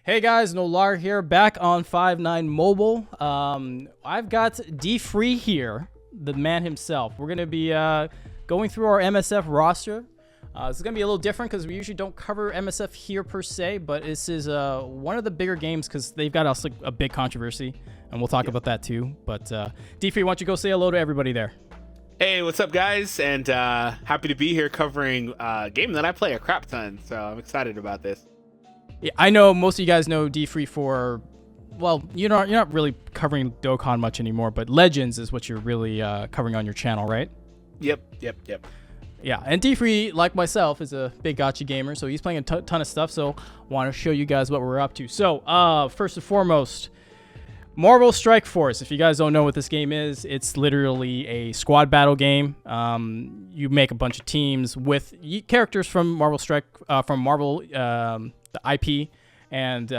Hey guys, Nolar here, back on 5-9 Mobile. I've got D-Free here, the man himself. We're going to be going through our MSF roster. This is going to be a little different because we usually don't cover MSF here per se, but this is one of the bigger games because they've got also a big controversy, and we'll talk about that too. But D-Free, why don't you go say hello to everybody there? Hey, what's up, guys? And happy to be here covering a game that I play a crap ton, so I'm excited about this. Yeah, I know most of you guys know D-Free for, well, you're not really covering Dokkan much anymore, but Legends is what you're really covering on your channel, right? Yep. Yeah, and D-Free, like myself, is a big gacha gamer, so he's playing a ton of stuff, so want to show you guys what we're up to. So, first and foremost, Marvel Strike Force. If you guys don't know what this game is, it's literally a squad battle game. You make a bunch of teams with characters from Marvel the IP, and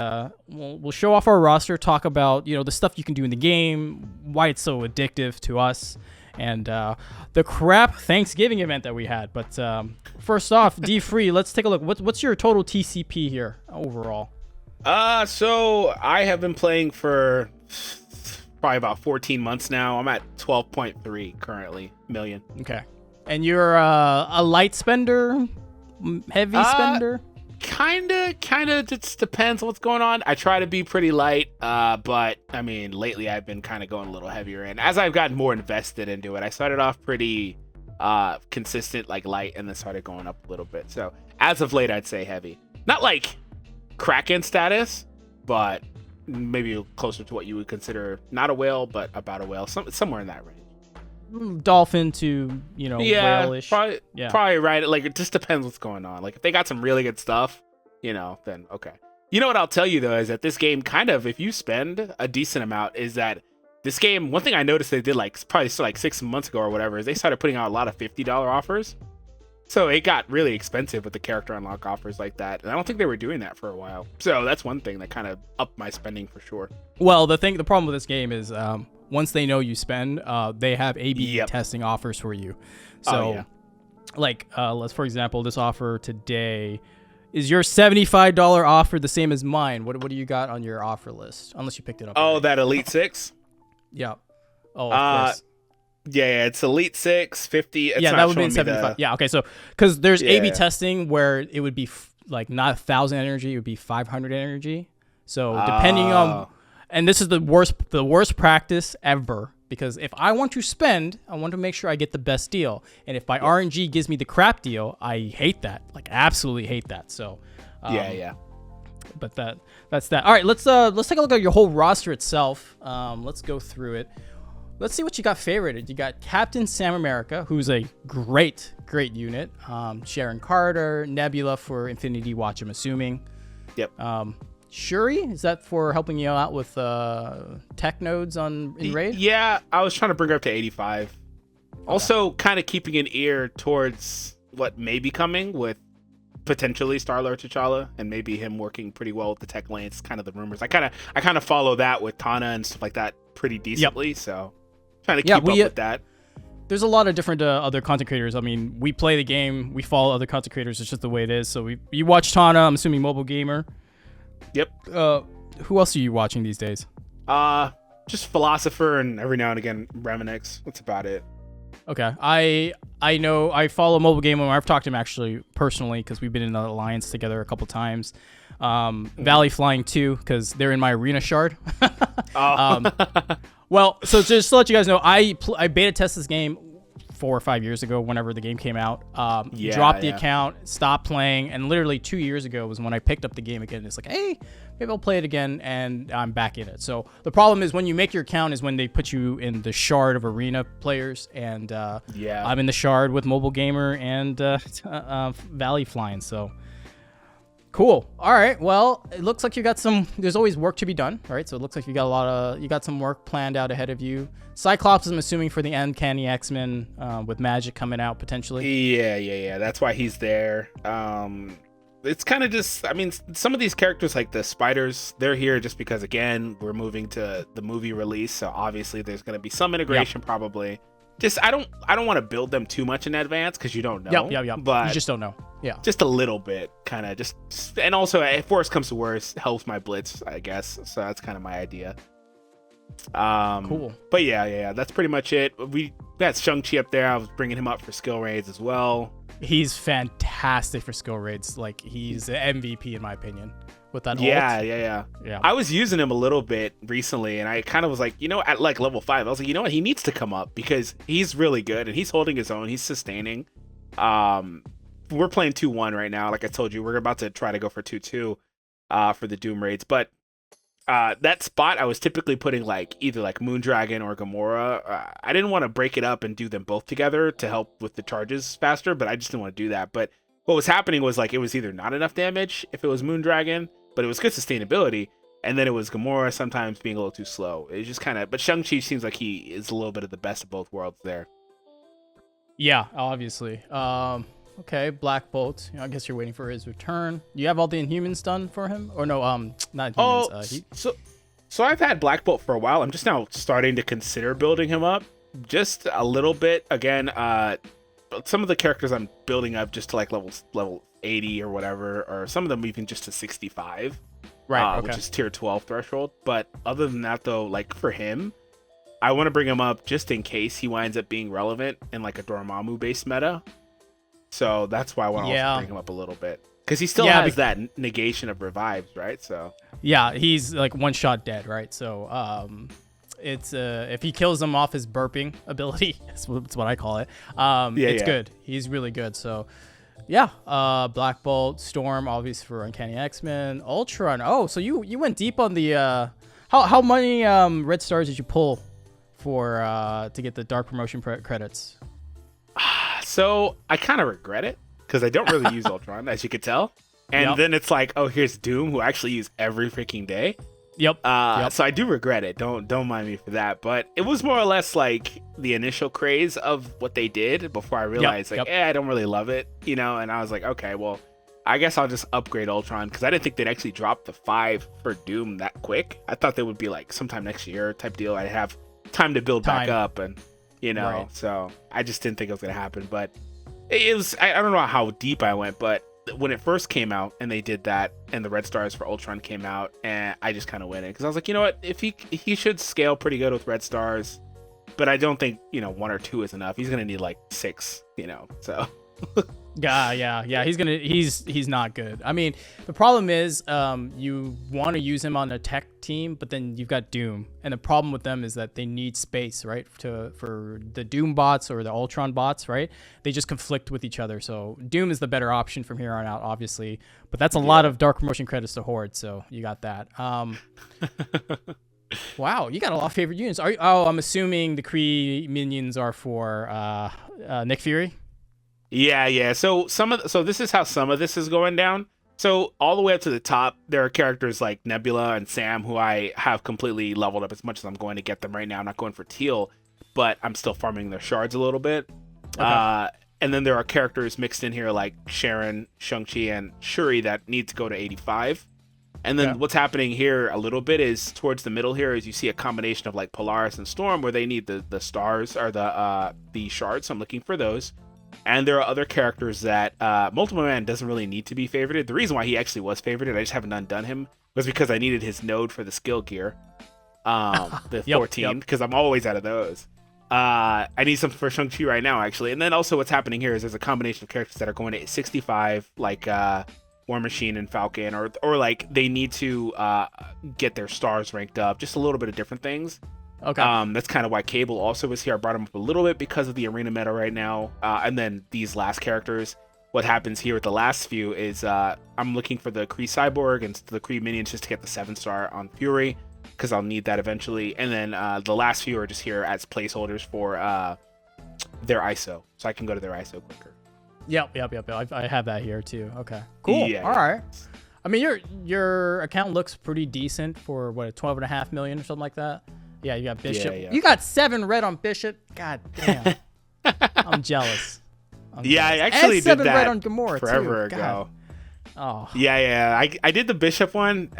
we'll show off our roster, talk about the stuff you can do in the game, why it's so addictive to us, and the crap Thanksgiving event that we had. But first off, D-Free, let's take a look. What's your total TCP here overall? So I have been playing for probably about 14 months now. I'm at 12.3 currently million. Okay, and you're a light spender, heavy spender? Kinda just depends on what's going on. I try to be pretty light, but I mean, lately I've been kind of going a little heavier. And as I've gotten more invested into it, I started off pretty consistent, like light, and then started going up a little bit. So as of late, I'd say heavy. Not like Kraken status, but maybe closer to what you would consider not a whale, but about a whale, somewhere in that range. Dolphin to whale-ish. Probably right. Like, it just depends what's going on. Like, if they got some really good stuff, then okay. You know what I'll tell you though is that this game, kind of, if you spend a decent amount, is that this game, one thing I noticed they did probably 6 months ago or whatever, is they started putting out a lot of $50 offers. So it got really expensive with the character unlock offers like that, and I don't think they were doing that for a while. So that's one thing that kind of upped my spending for sure. Well, the problem with this game is once they know you spend, they have A/B testing offers for you. So, let's for example, this offer today is your $75 offer the same as mine. What do you got on your offer list? Unless you picked it up. Oh, that Elite 6. Yeah. Oh, of course. Yeah, it's Elite 6, 50. It's that would be 75. Yeah, okay. So, because there's A/B testing where it would be not 1,000 energy, it would be 500 energy. So, depending on, and this is the worst practice ever, because if I want to spend, I want to make sure I get the best deal. And if my RNG gives me the crap deal, I hate that. Like, absolutely hate that. So, But that's that. All right, let's take a look at your whole roster itself. Let's go through it. Let's see what you got favorited. You got Captain Sam America, who's a great unit. Sharon Carter, Nebula for Infinity Watch, I'm assuming. Yep. Shuri, is that for helping you out with tech nodes in Raid? Yeah, I was trying to bring her up to 85. Okay. Also, kind of keeping an ear towards what may be coming with potentially Star-Lord T'Challa, and maybe him working pretty well with the tech lanes. Kind of the rumors. I kind of follow that with Tana and stuff like that pretty decently. So. Trying to keep up with that. There's a lot of different other content creators. I mean, we play the game, we follow other content creators. It's just the way it is. So you watch Tana, I'm assuming Mobile Gamer. Yep. Who else are you watching these days? Just Philosopher and every now and again Reminix. That's about it. Okay. I know I follow Mobile Gamer. I've talked to him actually personally because we've been in an alliance together a couple times. Valley Flying 2 because they're in my arena shard. Well, so just to let you guys know, I beta tested this game 4 or 5 years ago whenever the game came out. Dropped the account, stopped playing, and literally 2 years ago was when I picked up the game again. It's like, hey, maybe I'll play it again, and I'm back in it. So the problem is when you make your account is when they put you in the shard of arena players, and I'm in the shard with Mobile Gamer and Valley Flying, so... Cool. All right. Well, it looks like you got there's always work to be done. All right. So it looks like you got some work planned out ahead of you. Cyclops, I'm assuming for the Uncanny X-Men with Magic coming out potentially. Yeah. That's why he's there. It's kind of just, I mean, some of these characters like the Spiders, they're here just because, again, we're moving to the movie release. So obviously there's going to be some integration probably. just I don't want to build them too much in advance because you don't know. Yep. But you just don't know. Yeah. Just a little bit, kind of just, and also if worse comes to worse, helps my blitz, I guess. So that's kind of my idea. Cool. But yeah, that's pretty much it. That's ShangChi up there. I was bringing him up for skill raids as well. He's fantastic for skill raids. Like, he's the MVP in my opinion with that ult. Yeah. I was using him a little bit recently, and I kind of was like, at like level 5, I was like, you know what, he needs to come up because he's really good and he's holding his own. He's sustaining. We're playing 2-1 right now. Like I told you, we're about to try to go for 2-2 for the Doom raids, but that spot I was typically putting like either like Moondragon or Gamora. I didn't want to break it up and do them both together to help with the charges faster, but I just didn't want to do that. But what was happening was like it was either not enough damage if it was Moondragon, but it was good sustainability, and then it was Gamora sometimes being a little too slow. It just kind of, but ShangChi seems like he is a little bit of the best of both worlds there. Yeah, obviously. Okay, Black Bolt. I guess you're waiting for his return. You have all the Inhumans done for him, or no? Not Inhumans. So I've had Black Bolt for a while. I'm just now starting to consider building him up, just a little bit. Again, some of the characters I'm building up just to like level 80 or whatever, or some of them even just to 65, right? Which is tier 12 threshold. But other than that, though, like for him, I want to bring him up just in case he winds up being relevant in like a Dormammu based meta. So that's why I want to also bring him up a little bit. Because he still has that negation of revives, right? So yeah, he's like one shot dead, right? So it's if he kills him off his burping ability, that's what I call it. It's good. He's really good. So yeah, Black Bolt, Storm, obviously for Uncanny X-Men, Ultron. Oh, so you went deep on the how many red stars did you pull for to get the dark promotion credits? So I kind of regret it because I don't really use Ultron, as you could tell. And then it's like, oh, here's Doom, who I actually use every freaking day. Yep. So I do regret it. Don't mind me for that. But it was more or less like the initial craze of what they did before I realized, I don't really love it, And I was like, okay, well, I guess I'll just upgrade Ultron because I didn't think they'd actually drop the 5 for Doom that quick. I thought they would be like sometime next year type deal. I'd have time to build back up and. Right. So I just didn't think it was going to happen, but it was, I don't know how deep I went, but when it first came out and they did that and the red stars for Ultron came out, and I just kind of went in because I was like, you know what, if he should scale pretty good with red stars, but I don't think, 1 or 2 is enough. He's going to need like 6, so. Yeah. He's not good. I mean, the problem is you want to use him on a tech team, but then you've got Doom, and the problem with them is that they need space, right? For the Doom bots or the Ultron bots, right? They just conflict with each other. So Doom is the better option from here on out, obviously, but that's a lot of dark promotion credits to hoard. So you got that. Wow, you got a lot of favorite units. I'm assuming the Kree minions are for Nick Fury. Yeah. So this is how some of this is going down. So all the way up to the top, there are characters like Nebula and Sam who I have completely leveled up as much as I'm going to get them right now. I'm not going for teal, but I'm still farming their shards a little bit. Okay. And then there are characters mixed in here like Sharon, ShangChi, and Shuri that need to go to 85. And then what's happening here a little bit is towards the middle here is you see a combination of like Polaris and Storm where they need the stars or the shards. So I'm looking for those. And there are other characters that Multiple Man doesn't really need to be favorited. The reason why he actually was favorited, I just haven't undone him, was because I needed his node for the skill gear, the 14, because I'm always out of those. I need something for ShangChi right now, actually. And then also what's happening here is there's a combination of characters that are going to 65, like War Machine and Falcon, or like they need to get their stars ranked up, just a little bit of different things. Okay. That's kind of why Cable also was here. I brought him up a little bit because of the arena meta right now. And then these last characters, what happens here with the last few is I'm looking for the Kree Cyborg and the Kree minions just to get the 7-star on Fury, because I'll need that eventually. And then the last few are just here as placeholders for their ISO, so I can go to their ISO quicker. Yep. I have that here too. Okay. Cool. Yeah. All right. I mean, your account looks pretty decent for what, 12.5 million or something like that. Yeah, you got Bishop. Yeah. You got 7 red on Bishop. God damn. I'm jealous. I actually and 7 did that red on Gamora forever too. ago. Oh. Yeah. I did the bishop one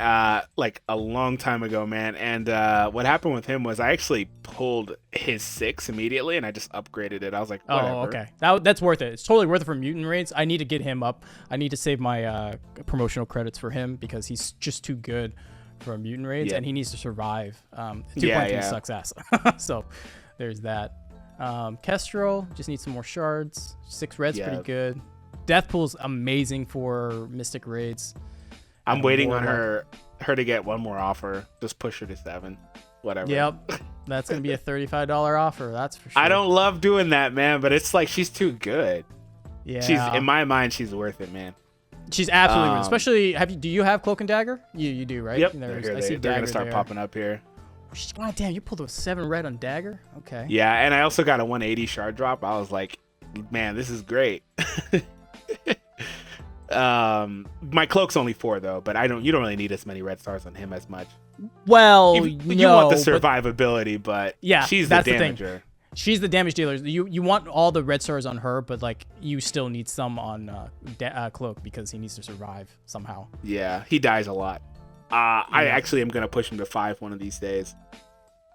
like a long time ago, man. And what happened with him was I actually pulled his 6 immediately, and I just upgraded it. I was like, whatever. Oh, okay. That's worth it. It's totally worth it for mutant raids. I need to get him up. I need to save my promotional credits for him because he's just too good for mutant raids, and he needs to survive. 2.3 sucks ass. So there's that. Kestrel just needs some more shards. 6 red's pretty good. Deathpool's amazing for Mystic raids. I'm waiting on her to get one more offer. Just push her to 7. Whatever. Yep. That's going to be a $35 offer. That's for sure. I don't love doing that, man, but it's like she's too good. Yeah. She's in my mind, she's worth it, man. She's absolutely worth it. Especially, do you have Cloak and Dagger? You do, right? Yep. They're going to start popping up here. God damn, you pulled a 7 red on Dagger? Okay. Yeah, and I also got a 180 shard drop. I was like, man, this is great. My Cloak's only 4 though, but you don't really need as many red stars on him as much. Well, you want the survivability, but yeah, she's the damager. She's the damage dealer. You want all the red stars on her, but like you still need some on Cloak because he needs to survive somehow. Yeah, he dies a lot. I actually am gonna push him to 5 one of these days.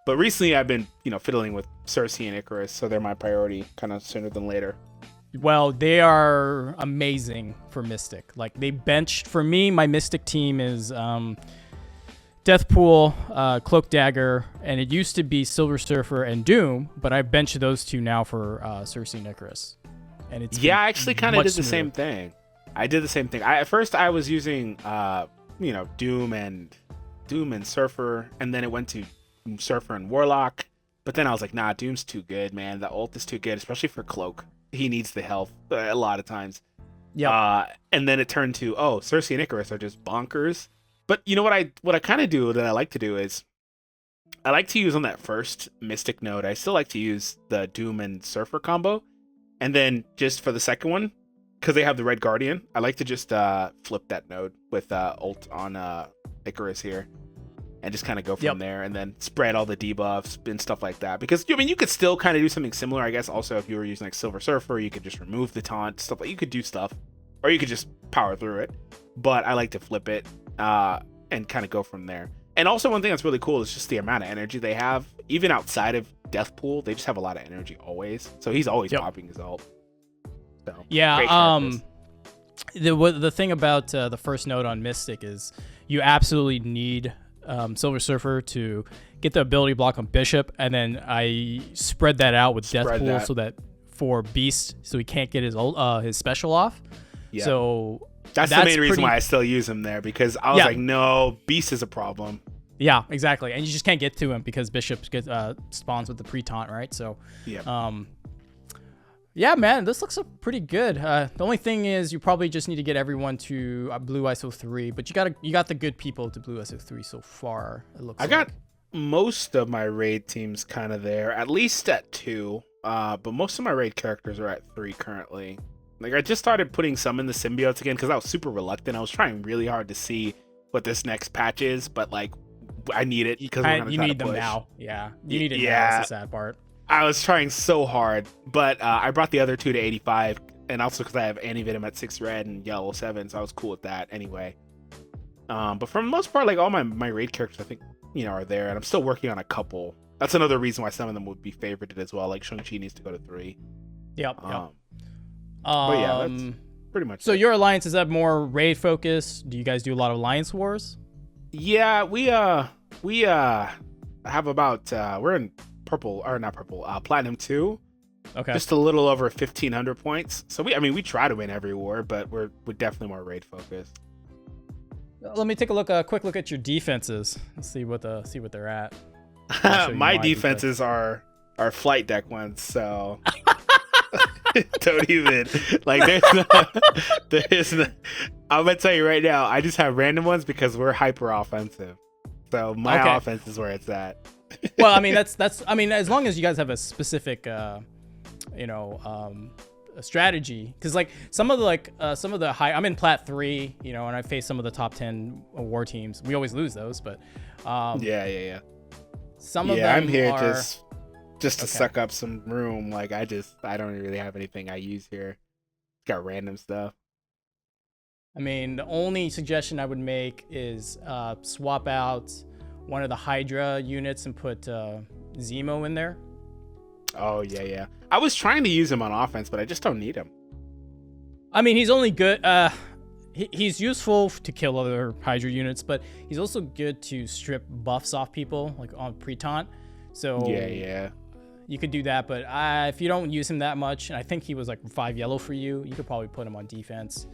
But recently I've been, fiddling with Cersei and Icarus, so they're my priority kind of sooner than later. Well, they are amazing for Mystic. Like they benched for me. My Mystic team is Deathpool, Cloak Dagger, and it used to be Silver Surfer and Doom, but I benched those 2 now for Cersei and Icarus. And it's I actually kind of did the same thing. I did the same thing. At first I was using Doom and Surfer, and then it went to Surfer and Warlock. But then I was like, nah, Doom's too good, man. The ult is too good, especially for Cloak. He needs the health a lot of times. Yeah. And then it turned to, Cersei and Icarus are just bonkers. But you know what I kind of do that I like to do is I like to use on that first Mystic node. I still like to use the Doom and Surfer combo. And then just for the second one, because they have the Red Guardian, I like to just flip that node with ult on Icarus here. And just kind of go from there and then spread all the debuffs and stuff like that. Because, you could still kind of do something similar, I guess. Also, if you were using like Silver Surfer, you could just remove the taunt, stuff like you could do stuff. Or you could just power through it. But I like to flip it and kind of go from there. And also one thing that's really cool is just the amount of energy they have. Even outside of Deathpool, they just have a lot of energy always. So he's always popping his ult. So, the thing about the first node on Mystic is you absolutely need Silver Surfer to get the ability block on Bishop, and then I spread that out with Deathpool so that for Beast, so he can't get his special off. Yeah. So that's the main reason why I still use him there, because I was like, no, Beast is a problem. Yeah, exactly, and you just can't get to him because Bishop spawns with the pre-taunt, right? So yeah, man, this looks pretty good. The only thing is you probably just need to get everyone to Blue ISO 3, but you got the good people to Blue ISO 3 so far. It looks. I got most of my raid teams kind of there, at least at 2. But most of my raid characters are at 3 currently. Like I just started putting some in the symbiotes again because I was super reluctant. I was trying really hard to see what this next patch is, but like I need it because you need them now. Yeah, you need it now. That's the sad part. I was trying so hard, but I brought the other 2 to 85, and also because I have Antivenom at 6 red and yellow 7, so I was cool with that anyway. But for the most part, like all my raid characters, I think are there, and I'm still working on a couple. That's another reason why some of them would be favorited as well. Like ShangChi needs to go to 3. Yep. But yeah, that's pretty much. So your alliance, is that more raid focused? Do you guys do a lot of alliance wars? Yeah, we have about we're in platinum 2. Okay. Just a little over 1,500 points. So we try to win every war, but we're definitely more raid focused. Let me take a quick look at your defenses. Let's see what they're at. My defenses are flight deck ones, so don't even like there's no, I'm gonna tell you right now, I just have random ones because we're hyper offensive. So my offense is where it's at. Well, I mean that's as long as you guys have a specific a strategy, because like some of the high, I'm in plat 3, and I face some of the top 10 war teams. We always lose those, but yeah. Some of them I'm here just to suck up some room. Like I don't really have anything I use here. Got random stuff. I mean, the only suggestion I would make is swap out one of the Hydra units and put Zemo in there. Oh, yeah. I was trying to use him on offense, but I just don't need him. I mean, he's only good. He's useful to kill other Hydra units, but he's also good to strip buffs off people, like on pre-taunt. So yeah. You could do that, but if you don't use him that much, and I think he was like 5 yellow for you, you could probably put him on defense.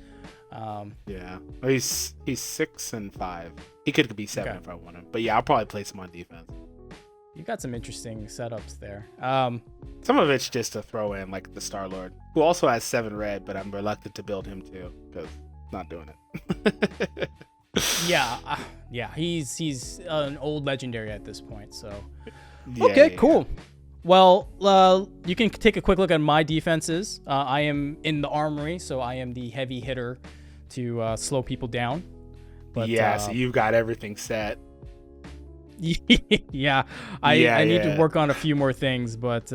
Yeah. Well, he's 6 and 5. He could be 7 if I want him. But yeah, I'll probably place him on defense. You got some interesting setups there. Some of it's just to throw in, like the Star-Lord, who also has 7 red, but I'm reluctant to build him too, because not doing it. Yeah. He's an old legendary at this point, so. Yeah, cool. Well, you can take a quick look at my defenses. I am in the armory, so I am the heavy hitter to slow people down. But, so you've got everything set. Yeah, I need to work on a few more things, but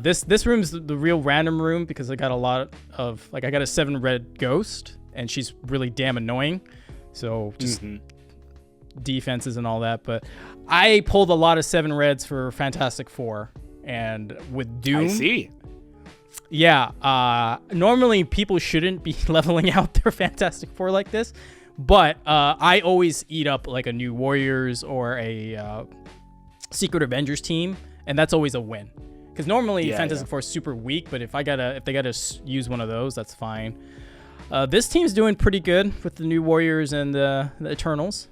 this room's the real random room because I got a lot of, like, I got a 7 red ghost, and she's really damn annoying. So just defenses and all that, but I pulled a lot of 7 reds for Fantastic Four, and with Doom. I see. Yeah, normally people shouldn't be leveling out their Fantastic Four like this, but I always eat up like a New Warriors or a Secret Avengers team, and that's always a win. Because normally Fantastic Four is super weak, but if they gotta use one of those, that's fine. This team's doing pretty good with the New Warriors and the Eternals.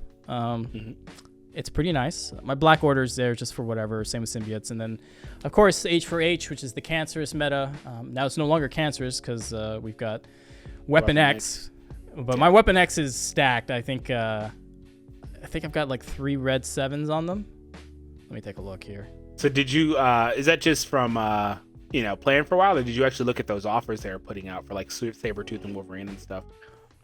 It's pretty nice. My Black Order's there just for whatever, same with symbiotes. And then, of course, H for H, which is the cancerous meta. Now it's no longer cancerous because we've got Weapon X. But my Weapon X is stacked. I think I've got like 3 red 7s on them. Let me take a look here. So did you, is that just from, playing for a while, or did you actually look at those offers they were putting out for like Sabretooth and Wolverine and stuff?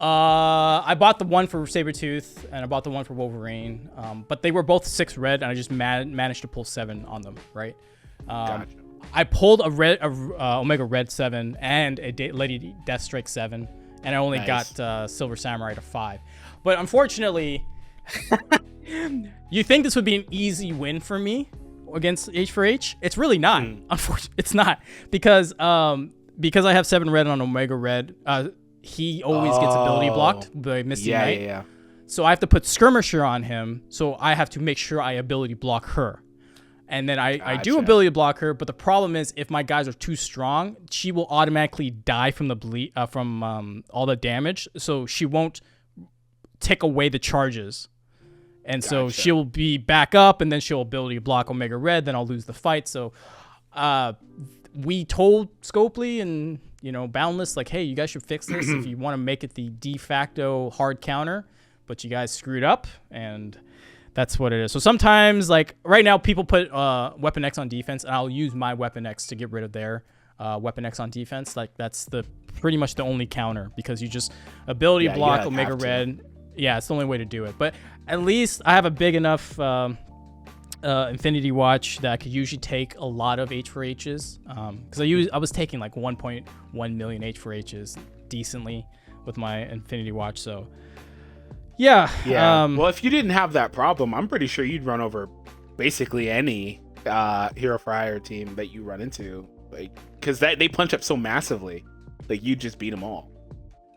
I bought the one for Sabretooth and I bought the one for Wolverine. But they were both 6 red and I just managed to pull 7 on them, right? Gotcha. I pulled a Omega Red 7 and a Lady Deathstrike 7, and I only got Silver Samurai to 5. But unfortunately, you think this would be an easy win for me against H for H? It's really not. Unfortunately, it's not, because I have 7 red on Omega Red. He always gets ability blocked by Misty Knight. Yeah. So I have to put Skirmisher on him. So I have to make sure I ability block her. And then I do ability block her, but the problem is if my guys are too strong, she will automatically die from the from all the damage. So she won't take away the charges. And so she'll be back up, and then she'll ability block Omega Red, then I'll lose the fight. So we told Scopely and Boundless, like, hey, you guys should fix this if you want to make it the de facto hard counter, but you guys screwed up, and that's what it is. So sometimes, like right now, people put Weapon X on defense, and I'll use my Weapon X to get rid of their Weapon X on defense. Like that's pretty much the only counter, because you just ability block Omega Red. Yeah, it's the only way to do it. But at least I have a big enough Infinity Watch that I could usually take a lot of H for H's, because I was taking like 1.1 million H for H's decently with my Infinity Watch. So yeah. Well, if you didn't have that problem, I'm pretty sure you'd run over basically any Hero for Hire team that you run into, like, because they punch up so massively, like you just beat them all.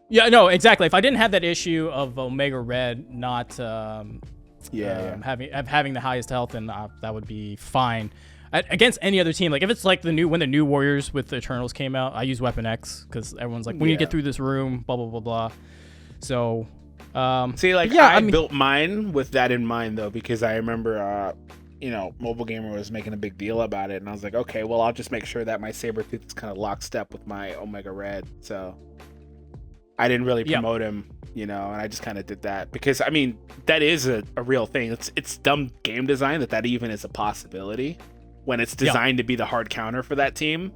Yeah, no, exactly. If I didn't have that issue of Omega Red not having the highest health, then that would be fine against any other team. Like if it's like when the New Warriors with the Eternals came out, I use Weapon X because everyone's like, we need to get through this room, blah blah blah blah. So I built mine with that in mind though, because I remember Mobile Gamer was making a big deal about it, and I was like, okay, well, I'll just make sure that my Sabretooth is kind of lockstep with my Omega Red. So I didn't really promote him, and I just kind of did that because, I mean, that is a real thing. It's dumb game design that even is a possibility when it's designed to be the hard counter for that team,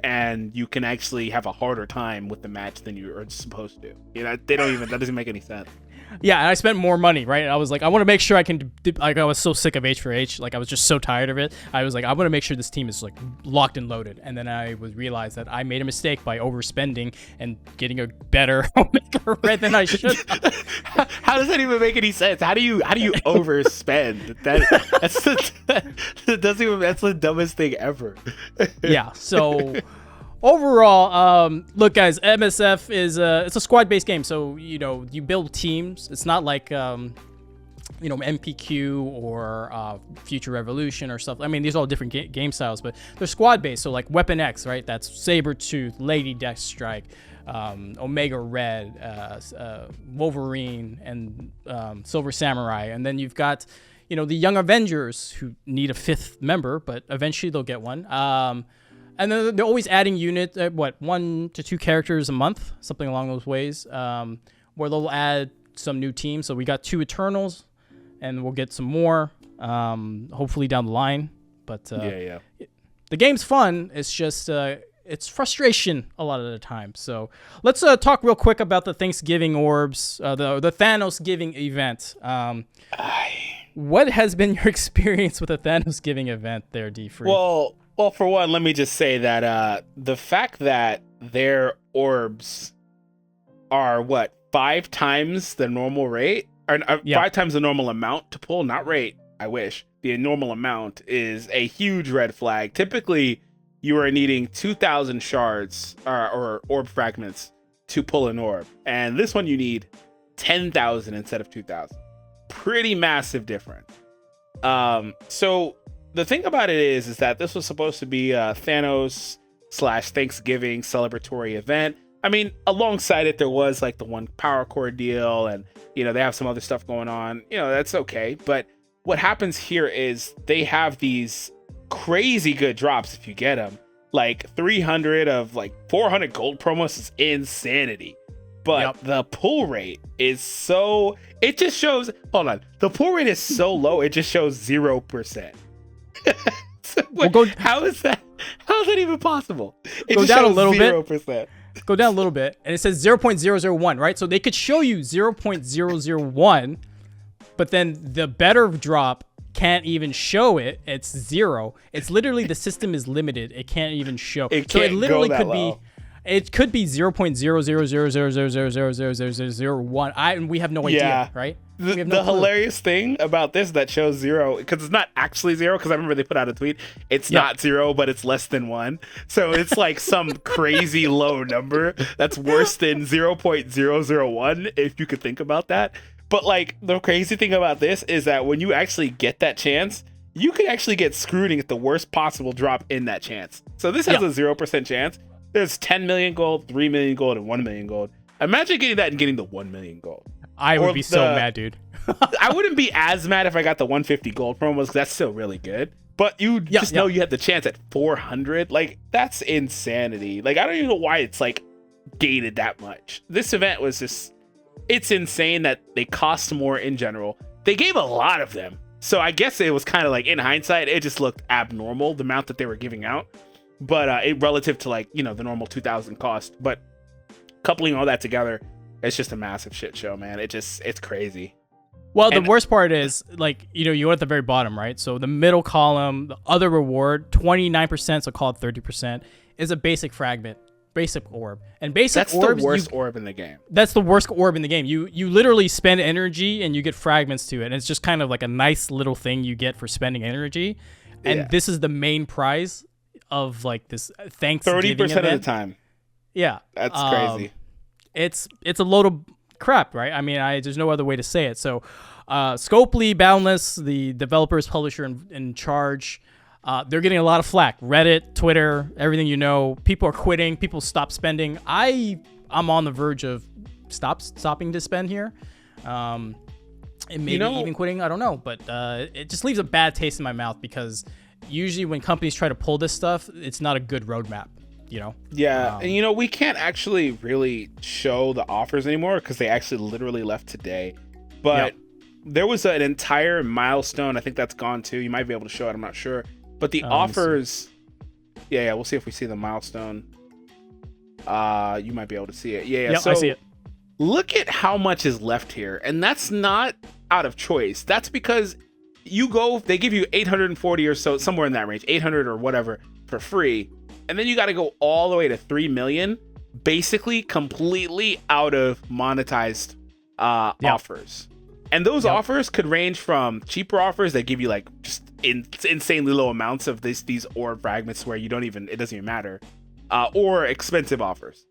and you can actually have a harder time with the match than you are supposed to. That doesn't make any sense. Yeah, and I spent more money, right? I was like, I want to make sure I can. Like, I was so sick of H4H. Like, I was just so tired of it. I was like, I want to make sure this team is like locked and loaded. And then I would realize that I made a mistake by overspending and getting a better Omega Red than I should. How does that even make any sense? How do you overspend? That's the dumbest thing ever. Yeah. So. Overall, look, guys, MSF is it's a squad-based game, so you build teams. It's not like MPQ or Future Revolution or stuff. I mean, these are all different game styles, but they're squad-based. So like Weapon X, right? That's Sabretooth, Lady Deathstrike, Omega Red, Wolverine, and Silver Samurai, and then you've got the Young Avengers who need a 5th member, but eventually they'll get one. And then they're always adding units, 1 to 2 characters a month, something along those ways, where they'll add some new teams. So we got 2 Eternals, and we'll get some more, hopefully down the line. But the game's fun. It's just it's frustration a lot of the time. So let's talk real quick about the Thanksgiving orbs, the Thanosgiving event. What has been your experience with the Thanosgiving event there, D-Free? Well, for one, let me just say that the fact that their orbs are 5 times the normal rate, or 5 times the normal amount to pull, not rate. I wish the normal amount is a huge red flag. Typically, you are needing 2,000 shards or orb fragments to pull an orb, and this one you need 10,000 instead of 2,000. Pretty massive difference. So. The thing about it is that this was supposed to be a Thanos/Thanksgiving celebratory event. I mean, alongside it, there was like the 1 power core deal, and they have some other stuff going on. That's okay. But what happens here is they have these crazy good drops if you get them. Like 300 of 400 gold promos is insanity. But the pull rate is so. It just shows. Hold on. The pull rate is so low. It just shows 0%. How is that even possible? Go down a little 0%. bit. Go down a little bit, and it says 0.001, right? So they could show you 0.001, but then the better drop can't even show it. It's 0. It's literally the system is limited. It can't even show. So it literally could low. It could be 0.000000001. And we have no idea, right? The hilarious thing about this that shows 0, because it's not actually 0, because I remember they put out a tweet. It's not 0, but it's less than 1. So it's like some crazy low number that's worse than 0.001, if you could think about that. But the crazy thing about this is that when you actually get that chance, you could actually get screwed and get the worst possible drop in that chance. So this has a 0% chance. There's 10 million gold, 3 million gold, and 1 million gold. Imagine getting that and getting the 1 million gold. I would be so mad, dude. I wouldn't be as mad if I got the 150 gold promos, because that's still really good. But you just know you had the chance at 400. That's insanity. I don't even know why it's gated that much. This event was just, it's insane that they cost more in general. They gave a lot of them. So I guess it was kind of in hindsight, it just looked abnormal, the amount that they were giving out. But it relative to the normal 2,000 cost. But coupling all that together, it's just a massive shit show, man. It's crazy. Well, the worst part is you're at the very bottom, right? So the middle column, the other reward, 29%, so call it 30%, is a basic fragment, basic orb. And basic orbs, the worst orb in the game. That's the worst orb in the game. You literally spend energy and you get fragments to it. And it's just kind of like a nice little thing you get for spending energy. And this is the main prize of this Thanksgiving 30% event. Of the time. Yeah. That's crazy. It's a load of crap, right? I mean, there's no other way to say it. So Scopely, Boundless, the developers, publisher in charge, they're getting a lot of flack. Reddit, Twitter, everything people are quitting, people stop spending. I'm on the verge of stopping to spend here. And maybe even quitting, I don't know. But it just leaves a bad taste in my mouth, because usually when companies try to pull this stuff, it's not a good roadmap, Yeah, and we can't actually really show the offers anymore, because they actually literally left today. But there was an entire milestone. I think that's gone too. You might be able to show it. I'm not sure. But the offers... Yeah, we'll see if we see the milestone. You might be able to see it. Yeah, so, I see it. look at how much is left here. And that's not out of choice. That's because they give you 840 or so, somewhere in that range, 800 or whatever for free. And then you got to go all the way to 3 million, basically completely out of monetized offers. And those offers could range from cheaper offers that give you like just insanely low amounts of these orb fragments where it doesn't even matter, or expensive offers.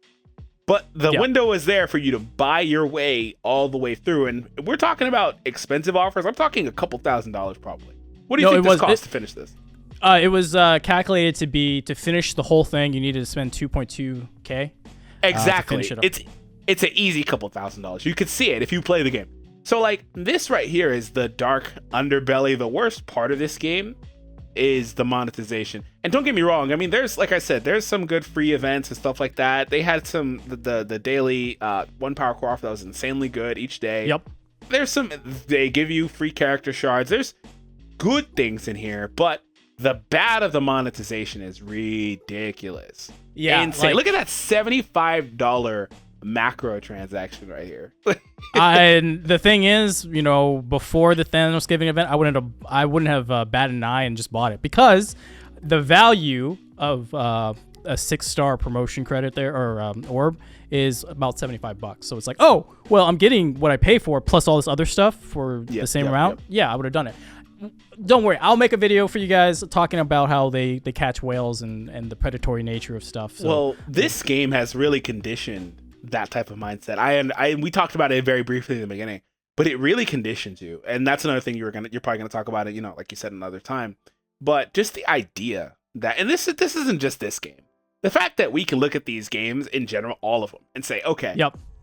But the window is there for you to buy your way all the way through. And we're talking about expensive offers. I'm talking a couple $1,000s probably. What do you think this costs to finish this? It was calculated to finish the whole thing. You needed to spend 2.2K. Exactly. It's an easy couple $1,000s. You could see it if you play the game. So like this right here is the dark underbelly. The worst part of this game is the monetization. And don't get me wrong, I mean, like I said, there's some good free events and stuff like that. They had the daily one power core offer that was insanely good each day. Yep. They give you free character shards. There's good things in here, but the bad of the monetization is ridiculous. Yeah, insane. Look at that $75 macro transaction right here. And the thing is, before the Thanosgiving event, I wouldn't have batted an eye and just bought it, because the value of a 6-star promotion credit there, or orb, is about $75. So it's like, oh well, I'm getting what I pay for plus all this other stuff for the same amount. Yeah, I would have done it. Don't worry, I'll make a video for you guys talking about how they catch whales and the predatory nature of stuff. So, well, this game has really conditioned that type of mindset. We talked about it very briefly in the beginning, but it really conditions you. And that's another thing you're probably gonna talk about it, like you said, another time. But just the idea that, and this isn't just this game. The fact that we can look at these games in general, all of them, and say, okay,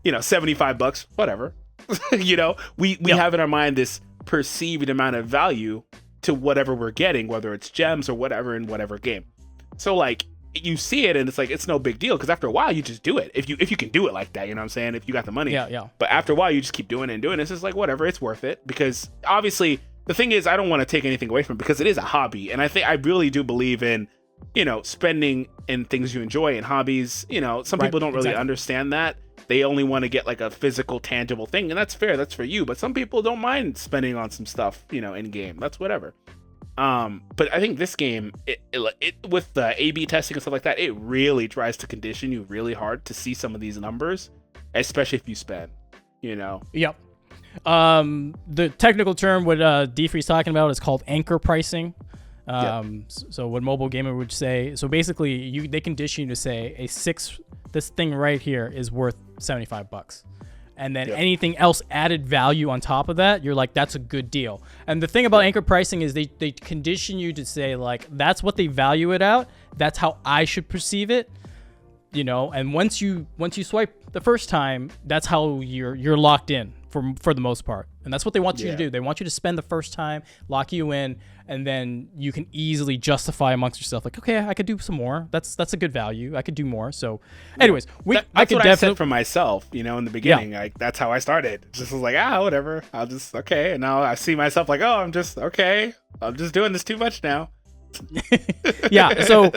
$75, whatever. We have in our mind this perceived amount of value to whatever we're getting, whether it's gems or whatever in whatever game. So like, you see it and it's like, it's no big deal, because after a while you just do it. If you can do it like that, you know what I'm saying? If you got the money. Yeah. But after a while you just keep doing it and doing it. It's just like, whatever, it's worth it. Because obviously the thing is, I don't want to take anything away from it, because it is a hobby. And I really do believe in, spending in things you enjoy and hobbies. Some people don't really understand that. They only want to get like a physical, tangible thing, and that's fair. That's for you. But some people don't mind spending on some stuff, in game. That's whatever. But I think this game, it with the A/B testing and stuff like that, it really tries to condition you really hard to see some of these numbers, especially if you spend. Yep. The technical term what D3's talking about is called anchor pricing. So what Mobile Gamer would say, so basically they condition you to say this thing right here is worth $75, and then anything else added value on top of that, you're like, that's a good deal. And the thing about anchor pricing is they condition you to say, like, that's what they value it out, that's how I should perceive it, and once you swipe the first time, that's how you're locked in for the most part. And that's what they want you to do. They want you to spend the first time, lock you in, and then you can easily justify amongst yourself, like, okay, I could do some more. That's a good value. I could do more. So anyways, I said for myself, in the beginning, like, that's how I started. Just was like, whatever. I'll just, okay. And now I see myself like, oh, I'm just doing this too much now. Yeah, so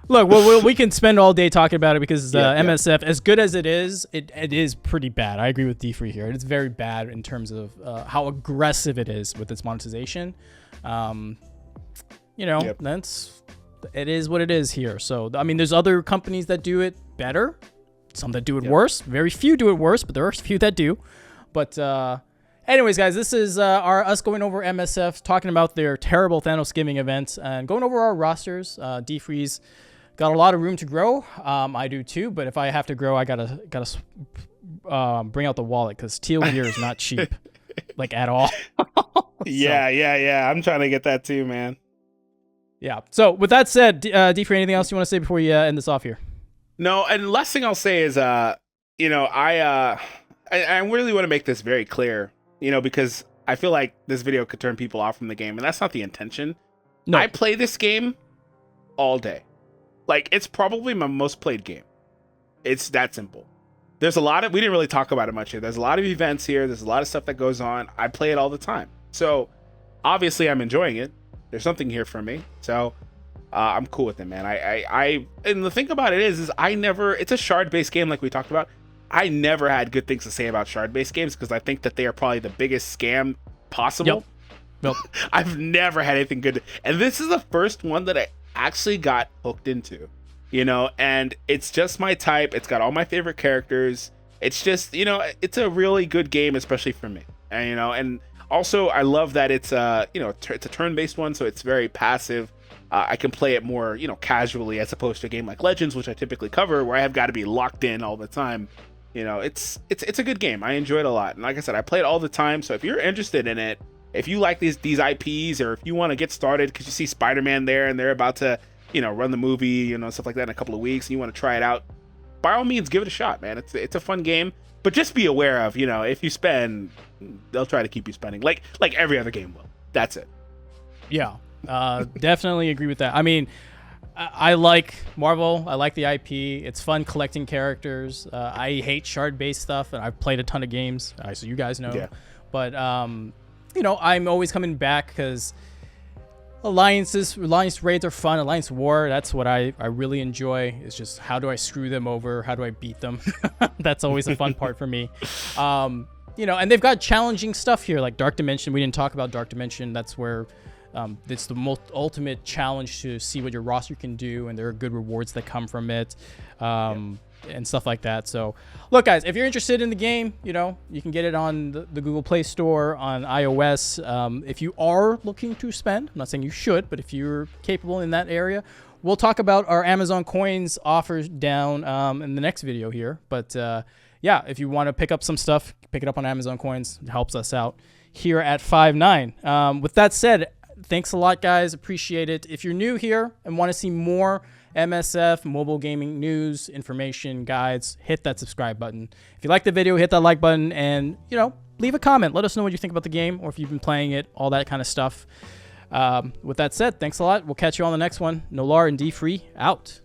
look, we can spend all day talking about it, because MSF, as good as it is pretty bad. I agree with D3 here. It's very bad in terms of how aggressive it is with its monetization. It is what it is here. So I mean, there's other companies that do it better, some that do it worse. Very few do it worse, but there are a few that do. But anyways, guys, this is us going over MSF, talking about their terrible Thanosgiving event, and going over our rosters. D3's got a lot of room to grow. I do too, but if I have to grow, I gotta bring out the wallet, because teal gear is not cheap, like, at all. Yeah. I'm trying to get that too, man. Yeah. So with that said, D3, anything else you want to say before we end this off here? No, and last thing I'll say is, I really want to make this very clear. Because I feel like this video could turn people off from the game, and that's not the intention. No. I play this game all day. Like, it's probably my most played game. It's that simple. We didn't really talk about it much here. There's a lot of events here. There's a lot of stuff that goes on. I play it all the time. So, obviously, I'm enjoying it. There's something here for me. So, I'm cool with it, man. And the thing about it is it's a shard-based game like we talked about. I never had good things to say about shard-based games because I think that they are probably the biggest scam possible. Yep. I've never had anything good. And this is the first one that I actually got hooked into, and it's just my type. It's got all my favorite characters. It's just, it's a really good game, especially for me. And also I love that it's it's a turn-based one, so it's very passive. I can play it more, casually as opposed to a game like Legends, which I typically cover, where I have got to be locked in all the time. It's a good game. I enjoy it a lot. And like I said, I play it all the time. So if you're interested in it, if you like these IPs, or if you want to get started because you see Spider-Man there and they're about to, run the movie, stuff like that in a couple of weeks, and you want to try it out, by all means, give it a shot, man. It's a fun game. But just be aware of, if you spend, they'll try to keep you spending like every other game will. That's it. Yeah. Definitely agree with that. I mean, I like Marvel. I like the IP. It's fun collecting characters. I hate shard-based stuff, and I've played a ton of games, so you guys know. Yeah. But I'm always coming back because alliance raids are fun. Alliance war, that's what I really enjoy. It's just, how do I screw them over? How do I beat them? That's always a fun part for me. And they've got challenging stuff here, like Dark Dimension. We didn't talk about Dark Dimension. That's where it's the ultimate challenge to see what your roster can do, and there are good rewards that come from it, and stuff like that. So, look, guys, if you're interested in the game, you can get it on the Google Play Store on iOS. If you are looking to spend, I'm not saying you should, but if you're capable in that area, we'll talk about our Amazon Coins offers down in the next video here. But if you want to pick up some stuff, pick it up on Amazon Coins. It helps us out here at 5-9. With that said, thanks a lot, guys. Appreciate it. If you're new here and want to see more MSF, mobile gaming news, information, guides, hit that subscribe button. If you like the video, hit that like button, and, leave a comment. Let us know what you think about the game, or if you've been playing it, all that kind of stuff. With that said, thanks a lot. We'll catch you on the next one. Nolar and D Free out.